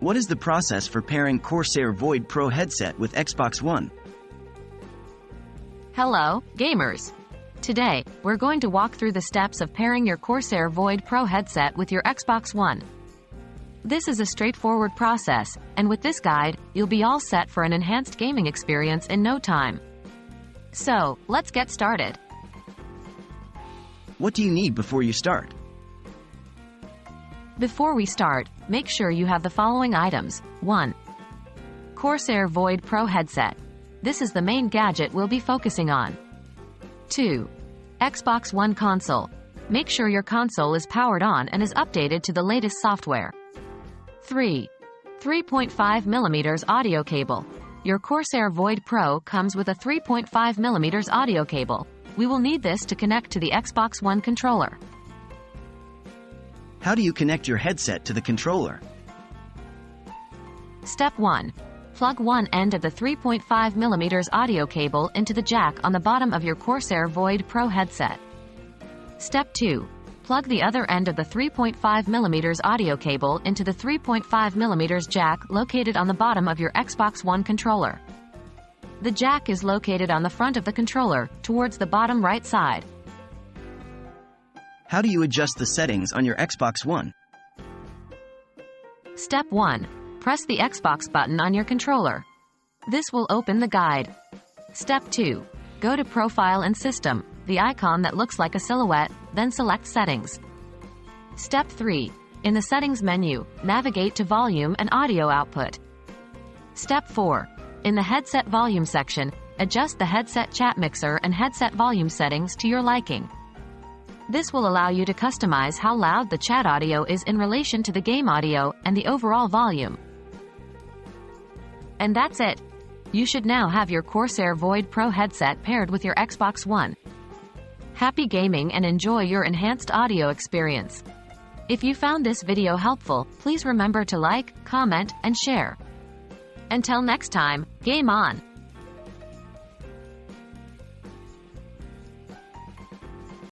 What is the process for pairing Corsair Void Pro headset with Xbox One? Hello, gamers! Today, we're going to walk through the steps of pairing your Corsair Void Pro headset with your Xbox One. This is a straightforward process, and with this guide, you'll be all set for an enhanced gaming experience in no time. So, let's get started. What do you need before you start? Before we start, make sure you have the following items. 1. Corsair Void Pro headset. This is the main gadget we'll be focusing on. 2. Xbox One console. Make sure your console is powered on and is updated to the latest software. 3. 3.5mm audio cable. Your Corsair Void Pro comes with a 3.5mm audio cable. We will need this to connect to the Xbox One controller. How do you connect your headset to the controller? Step 1. Plug one end of the 3.5mm audio cable into the jack on the bottom of your Corsair Void Pro headset. Step 2. Plug the other end of the 3.5mm audio cable into the 3.5mm jack located on the bottom of your Xbox One controller. The jack is located on the front of the controller, towards the bottom right side. How do you adjust the settings on your Xbox One? Step 1. Press the Xbox button on your controller. This will open the guide. Step 2. Go to Profile and System, the icon that looks like a silhouette, then select Settings. Step 3. In the Settings menu, navigate to Volume and Audio Output. Step 4. In the Headset Volume section, adjust the headset chat mixer and headset volume settings to your liking. This will allow you to customize how loud the chat audio is in relation to the game audio and the overall volume. And that's it. You should now have your Corsair Void Pro headset paired with your Xbox One. Happy gaming and enjoy your enhanced audio experience. If you found this video helpful, please remember to like, comment, and share. Until next time, game on!